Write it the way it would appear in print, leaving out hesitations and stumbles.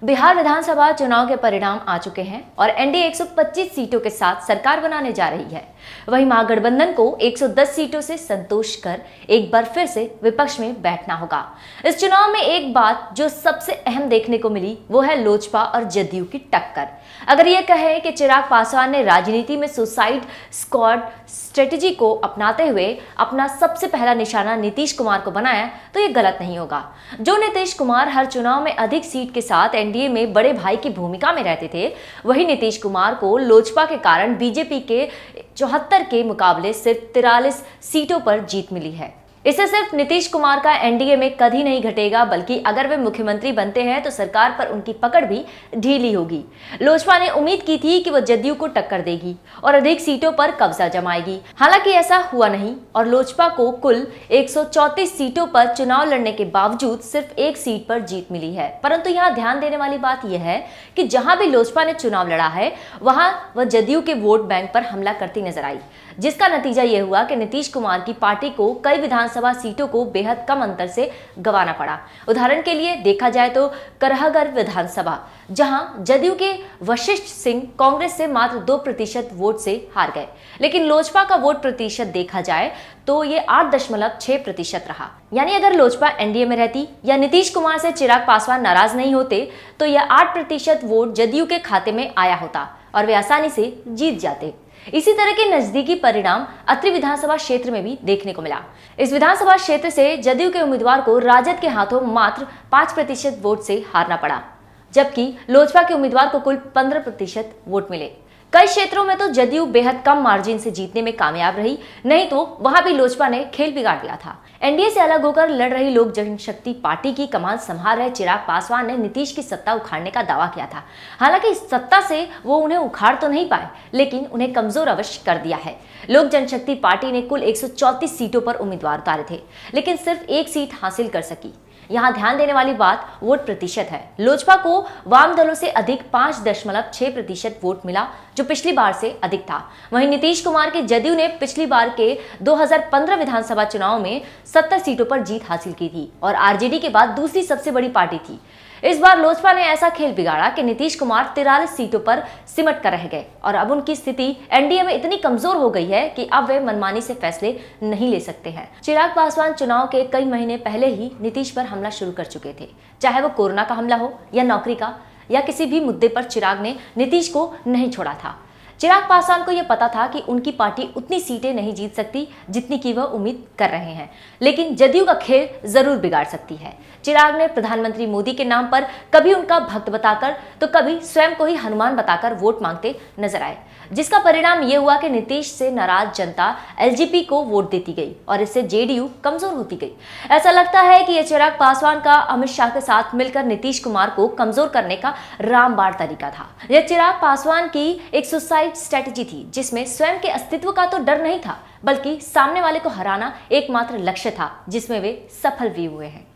बिहार विधानसभा चुनाव के परिणाम आ चुके हैं और एनडीए 125 सीटों के साथ सरकार बनाने जा रही है। वहीं महागठबंधन को 110 सीटों से संतोष कर एक बार फिर से विपक्ष में बैठना होगा। इस चुनाव में एक बात जो सबसे अहम देखने को मिली वो है लोजपा और जदयू की टक्कर। अगर ये कहें कि चिराग पासवान ने राजनीति में सुसाइड स्क्वाड स्ट्रेटेजी को अपनाते हुए अपना सबसे पहला निशाना नीतीश कुमार को बनाया तो ये गलत नहीं होगा। जो नीतीश कुमार हर चुनाव में अधिक सीट के साथ एनडीए में बड़े भाई की भूमिका में रहते थे, वही नीतीश कुमार को लोजपा के कारण बीजेपी के 74 के मुकाबले सिर्फ 43 सीटों पर जीत मिली है। इससे सिर्फ नीतीश कुमार का एनडीए में कभी नहीं घटेगा, बल्कि अगर वे मुख्यमंत्री बनते हैं तो सरकार पर उनकी पकड़ भी ढीली होगी। लोजपा ने उम्मीद की थी कि वह जदयू को टक्कर देगी और अधिक सीटों पर कब्जा जमाएगी। हालांकि ऐसा हुआ नहीं और लोजपा को कुल 134 सीटों पर चुनाव लड़ने के बावजूद सिर्फ एक सीट पर जीत मिली है। परंतु यहाँ ध्यान देने वाली बात यह है कि जहां भी लोजपा ने चुनाव लड़ा है वहां वह जदयू के वोट बैंक पर हमला करती नजर आई, जिसका नतीजा यह हुआ कि नीतीश कुमार की पार्टी को कई विधानसभा सीटों को बेहद कम अंतर से गंवाना पड़ा। उदाहरण के लिए देखा जाए तो करहगढ़ विधानसभा, जहां जदयू के वशिष्ठ सिंह कांग्रेस से मात्र 2% वोट से हार गए, लेकिन लोजपा का वोट प्रतिशत देखा जाए तो ये 8.6% रहा। यानी अगर लोजपा एनडीए में रहती या नीतीश कुमार से चिराग पासवान नाराज नहीं होते तो यह 8% वोट जदयू के खाते में आया होता और वे आसानी से जीत जाते। इसी तरह के नजदीकी परिणाम अत्रि विधानसभा क्षेत्र में भी देखने को मिला। इस विधानसभा क्षेत्र से जदयू के उम्मीदवार को राजद के हाथों मात्र 5% वोट से हारना पड़ा, जबकि लोजपा के उम्मीदवार को कुल 15% वोट मिले। कई क्षेत्रों में तो जदयू बेहद कम मार्जिन से जीतने में कामयाब रही, नहीं तो वहां भी लोजपा ने खेल बिगाड़ दिया था। एनडीए से अलग होकर लड़ रही लोक जनशक्ति पार्टी की कमान संभाल रहे चिराग पासवान ने नीतीश की सत्ता उखाड़ने का दावा किया था। हालांकि इस सत्ता से वो उन्हें उखाड़ तो नहीं पाए, लेकिन उन्हें कमजोर अवश्य कर दिया है। लोक जनशक्ति पार्टी ने कुल 134 सीटों पर उम्मीदवार उतारे थे, लेकिन सिर्फ एक सीट हासिल कर सकी। यहाँ ध्यान देने वाली बात वोट प्रतिशत है। लोजपा को वाम दलों से अधिक 5.6% वोट मिला, जो पिछली बार से अधिक था। वहीं नीतीश कुमार के जदयू ने पिछली बार के 2015 विधानसभा चुनाव में 70 सीटों पर जीत हासिल की थी और आरजेडी के बाद दूसरी सबसे बड़ी पार्टी थी। इस बार लोजपा ने ऐसा खेल बिगाड़ा कि नीतीश कुमार 43 सीटों पर सिमट कर रह गए और अब उनकी स्थिति एनडीए में इतनी कमजोर हो गई है कि अब वे मनमानी से फैसले नहीं ले सकते हैं। चिराग पासवान चुनाव के कई महीने पहले ही नीतीश पर हमला शुरू कर चुके थे, चाहे वो कोरोना का हमला हो या नौकरी का या किसी भी मुद्दे पर चिराग ने नीतीश को नहीं छोड़ा था। चिराग पासवान को यह पता था कि उनकी पार्टी उतनी सीटें नहीं जीत सकती जितनी की वह उम्मीद कर रहे हैं, लेकिन जदयू का खेल जरूर बिगाड़ सकती है। चिराग ने प्रधानमंत्री मोदी के नाम पर कभी उनका भक्त बताकर तो कभी स्वयं को ही हनुमान बताकर वोट मांगते नजर आए, जिसका परिणाम यह हुआ कि नीतीश से नाराज जनता एलजेपी को वोट देती गई और इससे जेडीयू कमजोर होती गई। ऐसा लगता है कि यह चिराग पासवान का अमित शाह के साथ मिलकर नीतीश कुमार को कमजोर करने का रामबाण तरीका था। यह चिराग पासवान की एक सुसाइड स्ट्रेटेजी थी, जिसमें स्वयं के अस्तित्व का तो डर नहीं था, बल्कि सामने वाले को हराना एकमात्र लक्ष्य था, जिसमें वे सफल भी हुए हैं।